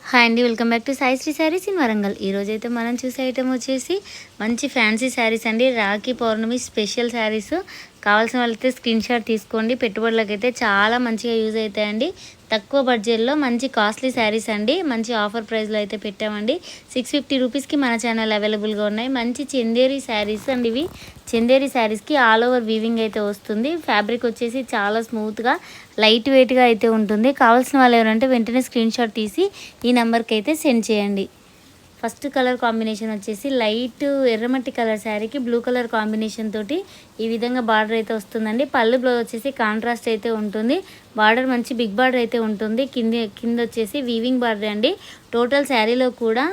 Hi అండి, welcome back to Sai Shri saris in Warangal. ఈరోజైతే మనం చూసే ఐటమ్ వచ్చేసి మంచి ఫ్యాన్సీ శారీస్ అండి. Rakhi Purnima special saris. కావాల్సిన వాళ్ళైతే స్క్రీన్ షాట్ తీసుకోండి. పెట్టుబడులకు అయితే చాలా మంచిగా యూజ్ అవుతాయండి. తక్కువ బడ్జెట్లో మంచి కాస్ట్లీ శారీస్ అండి. మంచి ఆఫర్ ప్రైస్లో అయితే పెట్టామండి. 650 రూపీస్కి మన ఛానల్ అవైలబుల్గా ఉన్నాయి. మంచి చందేరి శారీస్ అండి. ఇవి చందేరి శారీస్కి ఆల్ ఓవర్ వీవింగ్ అయితే వస్తుంది. ఫ్యాబ్రిక్ వచ్చేసి చాలా స్మూత్గా లైట్ వెయిట్గా అయితే ఉంటుంది. కావాల్సిన వాళ్ళు ఎవరంటే వెంటనే స్క్రీన్ షాట్ తీసి ఈ నెంబర్కి అయితే సెండ్ చేయండి. ఫస్ట్ కలర్ కాంబినేషన్ వచ్చేసి లైట్ ఎర్రమట్టి కలర్ శారీకి బ్లూ కలర్ కాంబినేషన్ తోటి ఈ విధంగా బార్డర్ అయితే వస్తుందండి. పళ్ళు బ్లౌజ్ వచ్చేసి కాంట్రాస్ట్ అయితే ఉంటుంది. బార్డర్ మంచి బిగ్ బార్డర్ అయితే ఉంటుంది. కింద వచ్చేసి వీవింగ్ బార్డర్ అండి. టోటల్ శారీలో కూడా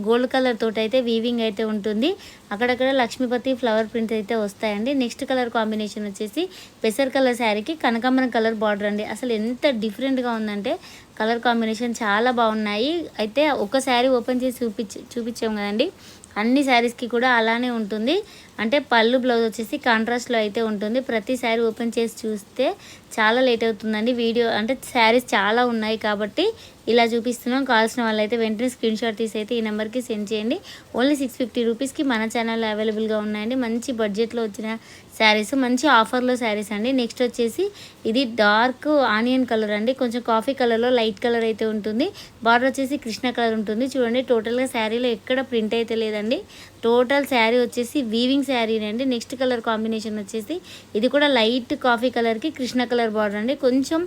గోల్డ్ కలర్ తోటి అయితే వీవింగ్ అయితే ఉంటుంది. అక్కడక్కడ లక్ష్మీపతి ఫ్లవర్ ప్రింట్ అయితే వస్తాయండి. నెక్స్ట్ కలర్ కాంబినేషన్ వచ్చేసి పెసర్ కలర్ శారీకి కనకాంబరం కలర్ బార్డర్ అండి. అసలు ఎంత డిఫరెంట్గా ఉందంటే కలర్ కాంబినేషన్ చాలా బాగున్నాయి. అయితే ఒక శారీ ఓపెన్ చేసి చూపించాం కదండి, అన్ని శారీస్కి కూడా అలానే ఉంటుంది. అంటే పళ్ళు బ్లౌజ్ వచ్చేసి కాంట్రాస్ట్లో అయితే ఉంటుంది. ప్రతి శారీ ఓపెన్ చేసి చూస్తే చాలా లేట్ అవుతుందండి వీడియో. అంటే శారీస్ చాలా ఉన్నాయి కాబట్టి ఇలా చూపిస్తున్నాం. కావాల్సిన వాళ్ళైతే వెంటనే స్క్రీన్ షాట్ తీసి అయితే ఈ నెంబర్కి సెండ్ చేయండి. ఓన్లీ 650 రూపీస్కి మన ఛానల్లో అవైలబుల్గా ఉన్నాయండి. మంచి బడ్జెట్లో వచ్చిన శారీస్, మంచి ఆఫర్లో శారీస్ అండి. నెక్స్ట్ వచ్చేసి ఇది డార్క్ ఆనియన్ కలర్ అండి. కొంచెం కాఫీ కలర్లో లైట్ కలర్ అయితే ఉంటుంది. బార్డర్ వచ్చేసి కృష్ణ కలర్ ఉంటుంది. చూడండి, టోటల్గా శారీలో ఎక్కడ ప్రింట్ అయితే లేదండి. టోటల్ శారీ వచ్చేసి వీవింగ్ శారీ అండి. నెక్స్ట్ కలర్ కాంబినేషన్ వచ్చేసి ఇది కూడా లైట్ కాఫీ కలర్కి కృష్ణ కలర్ బార్డర్ అండి. కొంచెం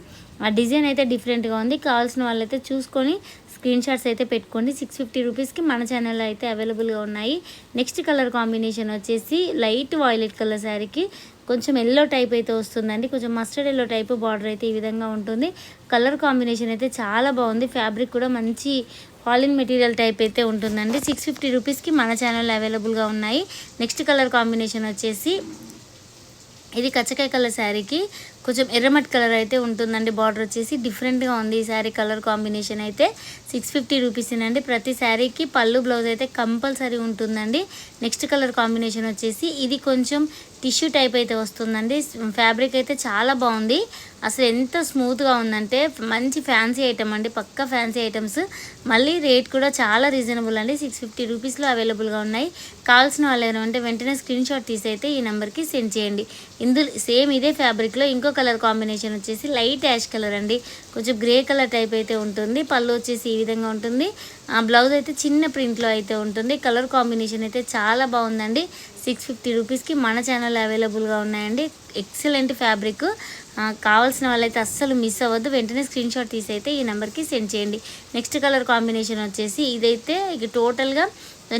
ఆ డిజైన్ అయితే డిఫరెంట్గా ఉంది. కావాల్సిన వాళ్ళైతే చూసుకొని స్క్రీన్ షాట్స్ అయితే పెట్టుకోండి. 650 రూపీస్కి మన ఛానల్లో అయితే అవైలబుల్గా ఉన్నాయి. నెక్స్ట్ కలర్ కాంబినేషన్ వచ్చేసి లైట్ వాయిలెట్ కలర్ శారీకి కొంచెం ఎల్లో టైప్ అయితే వస్తుందండి. కొంచెం మస్టర్డ్ ఎల్లో టైప్ బార్డర్ అయితే ఈ విధంగా ఉంటుంది. కలర్ కాంబినేషన్ అయితే చాలా బాగుంది. ఫ్యాబ్రిక్ కూడా మంచి ఫాలిన్ మెటీరియల్ టైప్ అయితే ఉంటుందండి. 650 రూపీస్కి మన ఛానల్లో అవైలబుల్గా ఉన్నాయి. నెక్స్ట్ కలర్ కాంబినేషన్ వచ్చేసి ఇది కచ్చకాయ కలర్ శారీకి కొంచెం ఎర్రమట్టి కలర్ అయితే ఉంటుందండి. బార్డర్ వచ్చేసి డిఫరెంట్గా ఉంది. ఈ శారీ కలర్ కాంబినేషన్ అయితే 650 రూపీసేనండి. ప్రతి శారీకి పళ్ళు బ్లౌజ్ అయితే కంపల్సరీ ఉంటుందండి. నెక్స్ట్ కలర్ కాంబినేషన్ వచ్చేసి ఇది కొంచెం టిష్యూ టైప్ అయితే వస్తుందండి. ఫ్యాబ్రిక్ అయితే చాలా బాగుంది. అసలు ఎంత స్మూత్గా ఉందంటే మంచి ఫ్యాన్సీ ఐటమ్ అండి. పక్కా ఫ్యాన్సీ ఐటమ్స్. మళ్ళీ రేట్ కూడా చాలా రీజనబుల్ అండి. 650 రూపీస్లో అవైలబుల్గా ఉన్నాయి. కావాల్సిన వాళ్ళు ఏమంటే వెంటనే స్క్రీన్ షాట్ తీసి అయితే ఈ నెంబర్కి సెండ్ చేయండి. ఇందులో సేమ్ ఇదే ఫ్యాబ్రిక్లో ఇంకో కలర్ కాంబినేషన్ వచ్చేసి లైట్ యాష్ కలర్ అండి. కొంచెం గ్రే కలర్ టైప్ అయితే ఉంటుంది. పళ్ళు వచ్చేసి ఈ విధంగా ఉంటుంది. బ్లౌజ్ అయితే చిన్న ప్రింట్లో అయితే ఉంటుంది. కలర్ కాంబినేషన్ అయితే చాలా బాగుందండి. 650 రూపీస్కి మన ఛానల్ అవైలబుల్గా ఉన్నాయండి. Excellent fabric. కావాల్సిన వాళ్ళైతే అస్సలు మిస్ అవ్వద్దు. వెంటనే స్క్రీన్ షాట్ తీసి అయితే ఈ నెంబర్కి సెండ్ చేయండి. నెక్స్ట్ కలర్ కాంబినేషన్ వచ్చేసి ఇదైతే ఇక టోటల్గా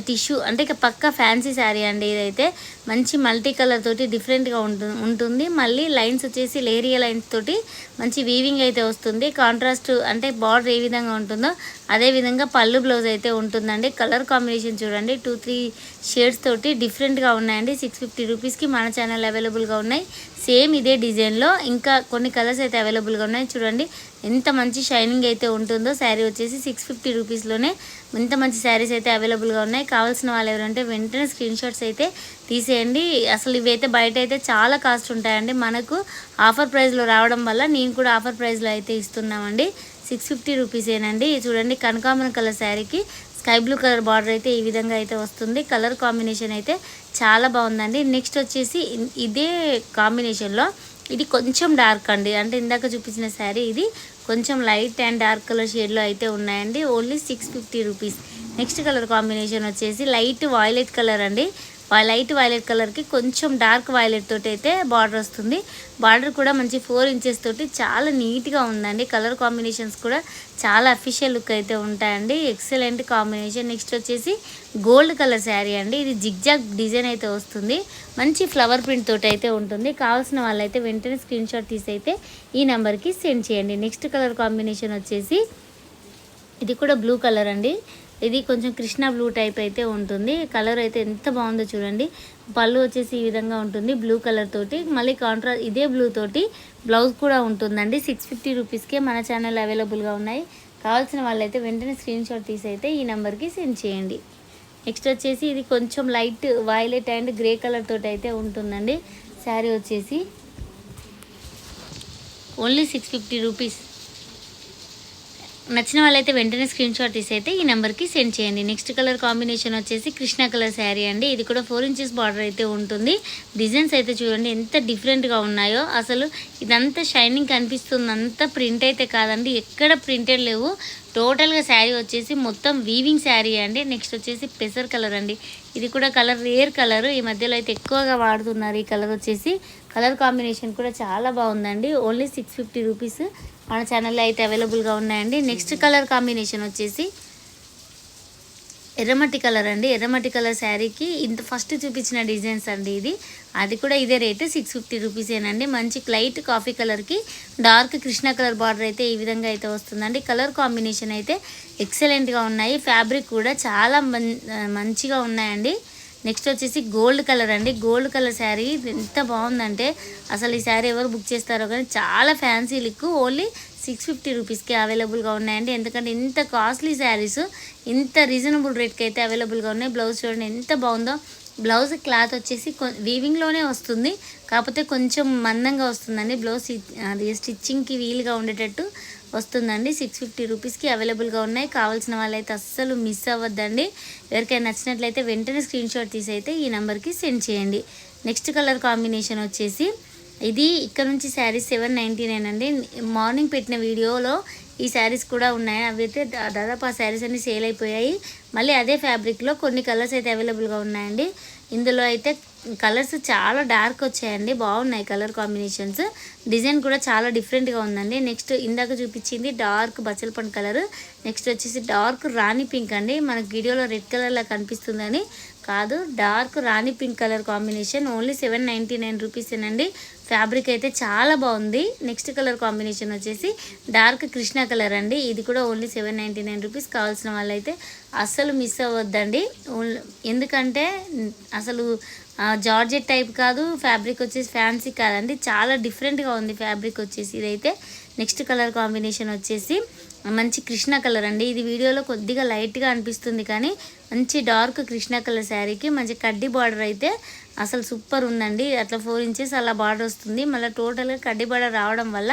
టిష్యూ అంటే ఇక పక్కా ఫ్యాన్సీ శారీ అండి. ఇదైతే మంచి మల్టీ కలర్ తోటి డిఫరెంట్గా ఉంటుంది. మళ్ళీ లైన్స్ వచ్చేసి లేరియా లైన్స్ తోటి మంచి వీవింగ్ అయితే వస్తుంది. కాంట్రాస్ట్ అంటే బార్డర్ ఏ విధంగా ఉంటుందో అదే విధంగా పళ్ళు బ్లౌజ్ అయితే ఉంటుందండి. కలర్ కాంబినేషన్ చూడండి, 2-3 షేడ్స్ తోటి డిఫరెంట్గా ఉన్నాయండి. 650 రూపీస్కి మన ఛానల్ అవైలబుల్గా ఉన్నాయి. సేమ్ ఇదే డిజైన్లో ఇంకా కొన్ని కలర్స్ అయితే అవైలబుల్గా ఉన్నాయి. చూడండి ఎంత మంచి షైనింగ్ అయితే ఉంటుందో. శారీ వచ్చేసి 650 రూపీస్లోనే ఎంత మంచి శారీస్ అయితే అవైలబుల్గా ఉన్నాయి. కావాల్సిన వాళ్ళు ఎవరంటే వెంటనే స్క్రీన్ షాట్స్ అయితే తీసేయండి. అసలు ఇవైతే బయట అయితే చాలా కాస్ట్ ఉంటాయండి. మనకు ఆఫర్ ప్రైస్లో రావడం వల్ల నేను కూడా ఆఫర్ ప్రైస్లో అయితే ఇస్తున్నామండి. 650 రూపీసేనండి. చూడండి, కనకాంబరం కలర్ శారీకి స్కై బ్లూ కలర్ బార్డర్ అయితే ఈ విధంగా అయితే వస్తుంది. కలర్ కాంబినేషన్ అయితే చాలా బాగుందండి. నెక్స్ట్ వచ్చేసి ఇదే కాంబినేషన్లో ఇది కొంచెం డార్క్ అండి. అంటే ఇందాక చూపించిన శారీ ఇది కొంచెం లైట్ అండ్ డార్క్ కలర్ షేడ్లో అయితే ఉన్నాయండి. Only 650 rupees. Next colour combination వచ్చేసి లైట్ వాయిలెట్ కలర్ అండి. లైట్ వైలెట్ కలర్కి కొంచెం డార్క్ వైలెట్ తోటి అయితే బార్డర్ వస్తుంది. బార్డర్ కూడా మంచి 4 ఇంచెస్ తోటి చాలా నీట్గా ఉందండి. కలర్ కాంబినేషన్స్ కూడా చాలా అఫీషియల్ లుక్ అయితే ఉంటాయండి. Excellent combination. నెక్స్ట్ వచ్చేసి గోల్డ్ కలర్ శారీ అండి. ఇది జిగ్జాగ్ డిజైన్ అయితే వస్తుంది. మంచి ఫ్లవర్ ప్రింట్ తోటి అయితే ఉంటుంది. కావాల్సిన వాళ్ళైతే వెంటనే స్క్రీన్ షాట్ తీసి అయితే ఈ నెంబర్కి సెండ్ చేయండి. నెక్స్ట్ కలర్ కాంబినేషన్ వచ్చేసి ఇది కూడా బ్లూ కలర్ అండి. ఇది కొంచెం కృష్ణ బ్లూ టైప్ అయితే ఉంటుంది. కలర్ అయితే ఎంత బాగుందో చూడండి. పళ్ళు వచ్చేసి ఈ విధంగా ఉంటుంది బ్లూ కలర్ తోటి. మళ్ళీ కాంట్రాస్ట్ ఇదే బ్లూ తోటి బ్లౌజ్ కూడా ఉంటుందండి. 650 రూపీస్కే మన ఛానల్ అవైలబుల్గా ఉన్నాయి. కావాల్సిన వాళ్ళైతే వెంటనే స్క్రీన్ షాట్ తీసి అయితే ఈ నెంబర్కి సెండ్ చేయండి. నెక్స్ట్ వచ్చేసి ఇది కొంచెం light violet and grey colour తోటి అయితే ఉంటుందండి. శారీ వచ్చేసి ఓన్లీ 650 రూపీస్. నచ్చిన వాళ్ళైతే వెంటనే స్క్రీన్ షాట్ తీసి అయితే ఈ నెంబర్కి సెండ్ చేయండి. నెక్స్ట్ కలర్ కాంబినేషన్ వచ్చేసి కృష్ణ కలర్ శారీ అండి. ఇది కూడా 4 ఇంచెస్ బార్డర్ అయితే ఉంటుంది. డిజైన్స్ అయితే చూడండి ఎంత డిఫరెంట్గా ఉన్నాయో. అసలు ఇదంతా షైనింగ్ కనిపిస్తుంది, అంతా ప్రింట్ అయితే కాదండి, ఎక్కడ ప్రింటెడ్ లేవు. టోటల్గా శారీ వచ్చేసి మొత్తం వీవింగ్ శారీ అండి. నెక్స్ట్ వచ్చేసి పెసర్ కలర్ అండి. ఇది కూడా కలర్ రేర్ కలర్, ఈ మధ్యలో అయితే ఎక్కువగా వాడుతున్నారు ఈ కలర్ వచ్చేసి. కలర్ కాంబినేషన్ కూడా చాలా బాగుందండి. ఓన్లీ 650 రూపీస్ మన ఛానల్లో అయితే అవైలబుల్గా ఉన్నాయండి. నెక్స్ట్ కలర్ కాంబినేషన్ వచ్చేసి ఎర్రమట్టి కలర్ అండి. ఎర్రమట్టి కలర్ శారీకి ఇంత ఫస్ట్ చూపించిన డిజైన్స్ అండి. అది కూడా ఇదే రేటు 650 రూపీసేనండి. మంచి లైట్ కాఫీ కలర్కి డార్క్ కృష్ణ కలర్ బార్డర్ అయితే ఈ విధంగా అయితే వస్తుందండి. కలర్ కాంబినేషన్ అయితే ఎక్సలెంట్గా ఉన్నాయి. ఫ్యాబ్రిక్ కూడా చాలా మంచిగా ఉన్నాయండి. నెక్స్ట్ వచ్చేసి గోల్డ్ కలర్ అండి. గోల్డ్ కలర్ శారీ ఎంత బాగుందంటే అసలు ఈ శారీ ఎవరు బుక్ చేస్తారో కానీ చాలా ఫ్యాన్సీ లుక్. ఓన్లీ 650 రూపీస్కి అవైలబుల్గా ఉన్నాయండి. ఎందుకంటే ఇంత కాస్ట్లీ శారీస్ ఇంత రీజనబుల్ రేట్కి అయితే అవైలబుల్గా ఉన్నాయి. బ్లౌజ్ చూడండి ఎంత బాగుందో. బ్లౌజ్ క్లాత్ వచ్చేసి వీవింగ్లోనే వస్తుంది, కాకపోతే కొంచెం మందంగా వస్తుందండి. బ్లౌజ్ అది స్టిచ్చింగ్కి వీలుగా ఉండేటట్టు వస్తుందండి. 650 రూపీస్కి అవైలబుల్గా ఉన్నాయి. కావాల్సిన వాళ్ళైతే అస్సలు మిస్ అవ్వద్దండి. ఎవరికైనా నచ్చినట్లయితే వెంటనే స్క్రీన్ షాట్ తీసి అయితే ఈ నెంబర్కి సెండ్ చేయండి. నెక్స్ట్ కలర్ కాంబినేషన్ వచ్చేసి ఇది ఇక్కడ నుంచి శారీస్ 799 అండి. మార్నింగ్ పెట్టిన వీడియోలో ఈ శారీస్ కూడా ఉన్నాయి. అవి అయితే దాదాపు ఆ శారీస్ అన్ని సేల్ అయిపోయాయి. మళ్ళీ అదే ఫ్యాబ్రిక్లో కొన్ని కలర్స్ అయితే అవైలబుల్గా ఉన్నాయండి. ఇందులో అయితే కలర్స్ చాలా డార్క్ వచ్చాయండి, బాగున్నాయి కలర్ కాంబినేషన్స్. డిజైన్ కూడా చాలా డిఫరెంట్గా ఉందండి. నెక్స్ట్ ఇందాక చూపించింది డార్క్ బచ్చలపండు కలర్. నెక్స్ట్ వచ్చేసి డార్క్ రాణి పింక్ అండి. మనకు వీడియోలో రెడ్ కలర్లా కనిపిస్తుందని కాదు, dark rani pink colour combination. Only 799 రూపీసేనండి. ఫ్యాబ్రిక్ అయితే చాలా బాగుంది. నెక్స్ట్ కలర్ కాంబినేషన్ వచ్చేసి డార్క్ కృష్ణ కలర్ అండి. ఇది కూడా ఓన్లీ 799 రూపీస్. కావాల్సిన వాళ్ళైతే అస్సలు మిస్ అవ్వద్దండి. ఎందుకంటే అసలు జార్జెట్ టైప్ కాదు, ఫ్యాబ్రిక్ వచ్చేసి ఫ్యాన్సీ కాదండి, చాలా డిఫరెంట్గా ఉంది ఫ్యాబ్రిక్ వచ్చేసి. ఇదైతే నెక్స్ట్ కలర్ కాంబినేషన్ వచ్చేసి మంచి కృష్ణ కలర్ అండి. ఇది వీడియోలో కొద్దిగా లైట్గా అనిపిస్తుంది కానీ మంచి డార్క్ కృష్ణ కలర్ శారీకి మంచి కడ్డీ బార్డర్ అయితే అసలు సూపర్ ఉందండి. అట్లా 4 ఇంచెస్ అలా బార్డర్ వస్తుంది. మళ్ళీ టోటల్గా కడ్డీ బార్డర్ రావడం వల్ల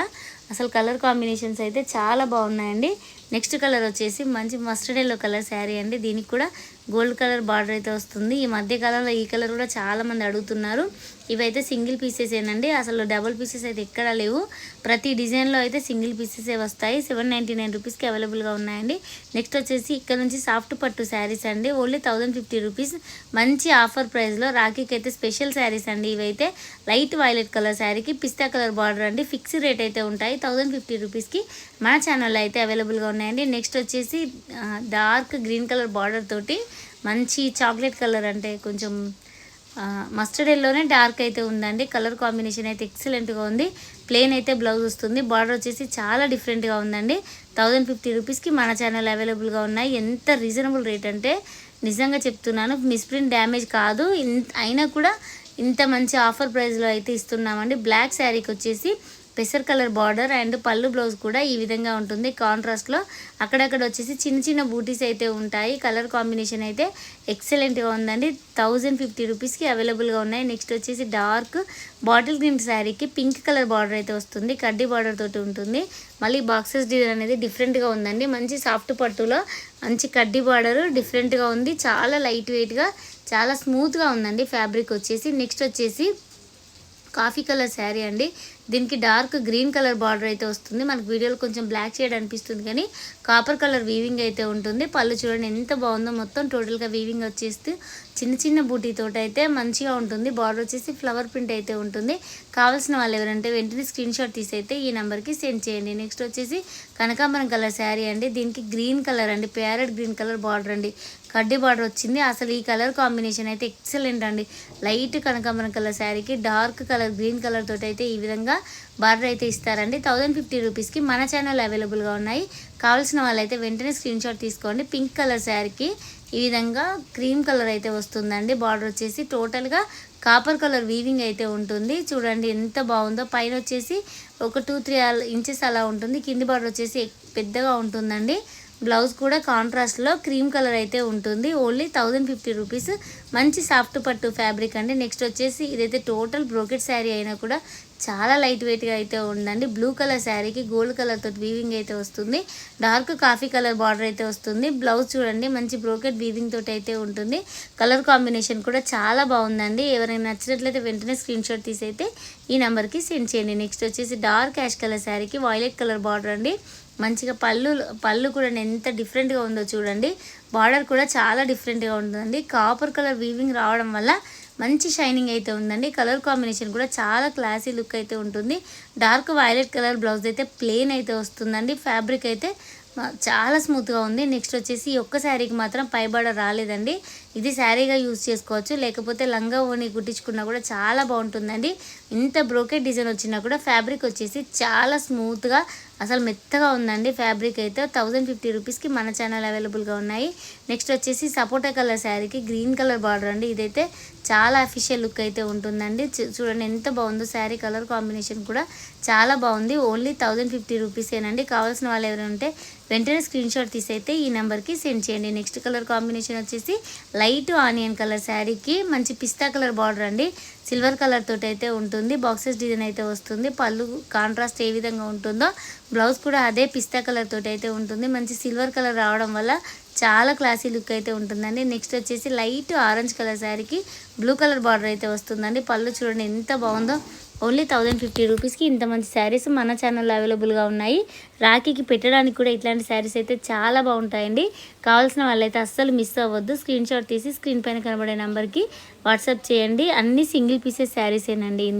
అసలు కలర్ కాంబినేషన్స్ అయితే చాలా బాగున్నాయండి. నెక్స్ట్ కలర్ వచ్చేసి మంచి మస్టర్డ్ ఎల్లో కలర్ శారీ అండి. దీనికి కూడా గోల్డ్ కలర్ బార్డర్ అయితే వస్తుంది. ఈ మధ్య కాలంలో ఈ కలర్ కూడా చాలామంది అడుగుతున్నారు. ఇవైతే సింగిల్ పీసెస్ ఏనండి, అసలు డబుల్ పీసెస్ అయితే ఎక్కడా లేవు. ప్రతి డిజైన్లో అయితే సింగిల్ పీసెసే వస్తాయి. 799 రూపీస్కి అవైలబుల్గా ఉన్నాయండి. నెక్స్ట్ వచ్చేసి ఇక్కడ నుంచి సాఫ్ట్ పట్టు శారీస్ అండి. Only 1050 rupees. మంచి ఆఫర్ ప్రైస్లో రాఖీకి అయితే స్పెషల్ శారీస్ అండి. ఇవైతే లైట్ వైలెట్ కలర్ శారీకి పిస్తా కలర్ బార్డర్ అండి. ఫిక్స్డ్ రేట్ అయితే ఉంటాయి. 1050 రూపీస్కి మన ఛానల్లో అయితే అవైలబుల్గా ఉన్నాయండి. నెక్స్ట్ వచ్చేసి డార్క్ గ్రీన్ కలర్ బార్డర్ తోటి మంచి చాక్లెట్ కలర్ అంటే కొంచెం మస్టర్డ్ ఎల్లోనే డార్క్ అయితే ఉందండి. కలర్ కాంబినేషన్ అయితే ఎక్సలెంట్గా ఉంది. ప్లెయిన్ అయితే బ్లౌజ్ వస్తుంది. బార్డర్ వచ్చేసి చాలా డిఫరెంట్గా ఉందండి. 1050 రూపీస్కి మన ఛానల్ అవైలబుల్గా ఉన్నాయి. ఎంత రీజనబుల్ రేట్ అంటే నిజంగా చెప్తున్నాను, మిస్ప్రింట్ డ్యామేజ్ కాదు. అయినా కూడా ఇంత మంచి ఆఫర్ ప్రైస్లో అయితే ఇస్తున్నామండి. బ్లాక్ శారీకి వచ్చేసి పెసర్ కలర్ బార్డర్ అండ్ పళ్ళు బ్లౌజ్ కూడా ఈ విధంగా ఉంటుంది కాంట్రాస్ట్లో. అక్కడక్కడ వచ్చేసి చిన్న చిన్న బూటీస్ అయితే ఉంటాయి. కలర్ కాంబినేషన్ అయితే ఎక్సలెంట్గా ఉందండి. 1050 రూపీస్కి అవైలబుల్గా ఉన్నాయి. నెక్స్ట్ వచ్చేసి డార్క్ బాటిల్ గ్రీన్ శారీకి పింక్ కలర్ బార్డర్ అయితే వస్తుంది. కడ్డీ బార్డర్ తోటి ఉంటుంది. మళ్ళీ బాక్సెస్ డిజైన్ అనేది డిఫరెంట్గా ఉందండి. మంచి సాఫ్ట్ పట్టులో మంచి కడ్డీ బార్డర్ డిఫరెంట్గా ఉంది. చాలా లైట్ వెయిట్గా చాలా స్మూత్గా ఉందండి ఫ్యాబ్రిక్ వచ్చేసి. నెక్స్ట్ వచ్చేసి కాఫీ కలర్ శారీ అండి. దీనికి డార్క్ గ్రీన్ కలర్ బార్డర్ అయితే వస్తుంది. మనకు వీడియోలో కొంచెం బ్లాక్ షేడ్ అనిపిస్తుంది కానీ కాపర్ కలర్ వీవింగ్ అయితే ఉంటుంది. పళ్ళు చూడండి ఎంత బాగుందో, మొత్తం టోటల్గా వీవింగ్ వచ్చేస్తే చిన్న చిన్న బూటీతోటి అయితే మంచిగా ఉంటుంది. బార్డర్ వచ్చేసి ఫ్లవర్ ప్రింట్ అయితే ఉంటుంది. కావాల్సిన వాళ్ళు ఎవరంటే వెంటనే స్క్రీన్ షాట్ తీసి అయితే ఈ నెంబర్కి సెండ్ చేయండి. నెక్స్ట్ వచ్చేసి కనకాంబరం కలర్ శారీ అండి. దీనికి గ్రీన్ కలర్ అండి, ప్యారెట్ గ్రీన్ కలర్ బార్డర్ అండి, కడ్డీ బార్డర్ వచ్చింది. అసలు ఈ కలర్ కాంబినేషన్ అయితే ఎక్సలెంట్ అండి. లైట్ కనకాంబరం కలర్ శారీకి డార్క్ కలర్ గ్రీన్ కలర్ తోటి అయితే ఈ విధంగా బార్డర్ అయితే ఇస్తారండి. 1050 రూపీస్కి మన ఛానల్ అవైలబుల్గా ఉన్నాయి. కావాల్సిన వాళ్ళైతే వెంటనే స్క్రీన్ షాట్ తీసుకోండి. పింక్ కలర్ శారీకి ఈ విధంగా క్రీమ్ కలర్ అయితే వస్తుందండి. బార్డర్ వచ్చేసి టోటల్గా కాపర్ కలర్ వీవింగ్ అయితే ఉంటుంది. చూడండి ఎంత బాగుందో. పైన వచ్చేసి ఒక 2-3 ఇంచెస్ అలా ఉంటుంది. కింది బార్డర్ వచ్చేసి పెద్దగా ఉంటుందండి. బ్లౌజ్ కూడా కాంట్రాస్ట్లో క్రీమ్ కలర్ అయితే ఉంటుంది. Only 1050 rupees. మంచి సాఫ్ట్ పట్టు ఫ్యాబ్రిక్ అండి. నెక్స్ట్ వచ్చేసి ఇదైతే టోటల్ బ్రోకెట్ శారీ అయినా కూడా చాలా లైట్ వెయిట్గా అయితే ఉందండి. బ్లూ కలర్ శారీకి గోల్డ్ కలర్ తోటి వీవింగ్ అయితే వస్తుంది. డార్క్ కాఫీ కలర్ బార్డర్ అయితే వస్తుంది. బ్లౌజ్ చూడండి మంచి బ్రోకెట్ వీవింగ్ తోటి అయితే ఉంటుంది. కలర్ కాంబినేషన్ కూడా చాలా బాగుందండి. ఎవరైనా నచ్చినట్లయితే వెంటనే స్క్రీన్ షాట్ తీసి అయితే ఈ నెంబర్కి సెండ్ చేయండి. నెక్స్ట్ వచ్చేసి డార్క్ యాష్ కలర్ శారీకి వైలెట్ కలర్ బార్డర్ అండి. మంచిగా పళ్ళు కూడా ఎంత డిఫరెంట్గా ఉందో చూడండి. బార్డర్ కూడా చాలా డిఫరెంట్గా ఉంటుందండి. కాపర్ కలర్ వీవింగ్ రావడం వల్ల మంచి షైనింగ్ అయితే ఉందండి. కలర్ కాంబినేషన్ కూడా చాలా క్లాసీ లుక్ అయితే ఉంటుంది. డార్క్ వైలెట్ కలర్ బ్లౌజ్ అయితే ప్లెయిన్ అయితే వస్తుందండి. ఫ్యాబ్రిక్ అయితే చాలా స్మూత్గా ఉంది. నెక్స్ట్ వచ్చేసి ఈ ఒక్క శారీకి మాత్రం పై బార్డర్ రాలేదండి. ఇది శారీగా యూజ్ చేసుకోవచ్చు, లేకపోతే లంగా ఓని కుట్టించుకున్నా కూడా చాలా బాగుంటుందండి. ఇంత బ్రోకెట్ డిజైన్ వచ్చినా కూడా ఫ్యాబ్రిక్ వచ్చేసి చాలా స్మూత్గా అసలు మెత్తగా ఉందండి. ఫ్యాబ్రిక్ అయితే 1050 రూపీస్కి మన ఛానల్ అవైలబుల్గా ఉన్నాయి. నెక్స్ట్ వచ్చేసి సపోటా కలర్ శారీకి గ్రీన్ కలర్ బార్డర్ అండి. ఇదైతే చాలా అఫీషియల్ లుక్ అయితే ఉంటుందండి. చూడండి ఎంత బాగుందో శారీ. కలర్ కాంబినేషన్ కూడా చాలా బాగుంది. ఓన్లీ 1050 రూపీసేనండి. కావాల్సిన వాళ్ళు ఎవరైనా ఉంటే వెంటనే స్క్రీన్ షాట్ తీసి అయితే ఈ నెంబర్కి సెండ్ చేయండి. నెక్స్ట్ కలర్ కాంబినేషన్ వచ్చేసి లైట్ ఆనియన్ కలర్ శారీకి మంచి పిస్తా కలర్ బార్డర్ అండి. సిల్వర్ కలర్ తోటి అయితే ఉంటుంది. బాక్సెస్ డిజైన్ అయితే వస్తుంది. పళ్ళు కాంట్రాస్ట్ ఏ విధంగా ఉంటుందో బ్లౌజ్ కూడా అదే పిస్తా కలర్ తోటి అయితే ఉంటుంది. మంచి సిల్వర్ కలర్ రావడం వల్ల చాలా క్లాసీ లుక్ అయితే ఉంటుందండి. నెక్స్ట్ వచ్చేసి లైట్ ఆరెంజ్ కలర్ శారీకి బ్లూ కలర్ బార్డర్ అయితే వస్తుందండి. పళ్ళు చూడండి ఎంత బాగుందో. ఓన్లీ 1050 రూపీస్కి ఇంత మంచి శారీస్ మన ఛానల్లో అవైలబుల్గా ఉన్నాయి. రాఖీకి పెట్టడానికి కూడా ఇట్లాంటి శారీస్ అయితే చాలా బాగుంటాయండి. కావాల్సిన వాళ్ళైతే అస్సలు మిస్ అవ్వద్దు. స్క్రీన్ షాట్ తీసి స్క్రీన్ పైన కనబడే నెంబర్కి వాట్సాప్ చేయండి. అన్ని సింగిల్ పీసెస్ శారీసేనండి. ఇందులో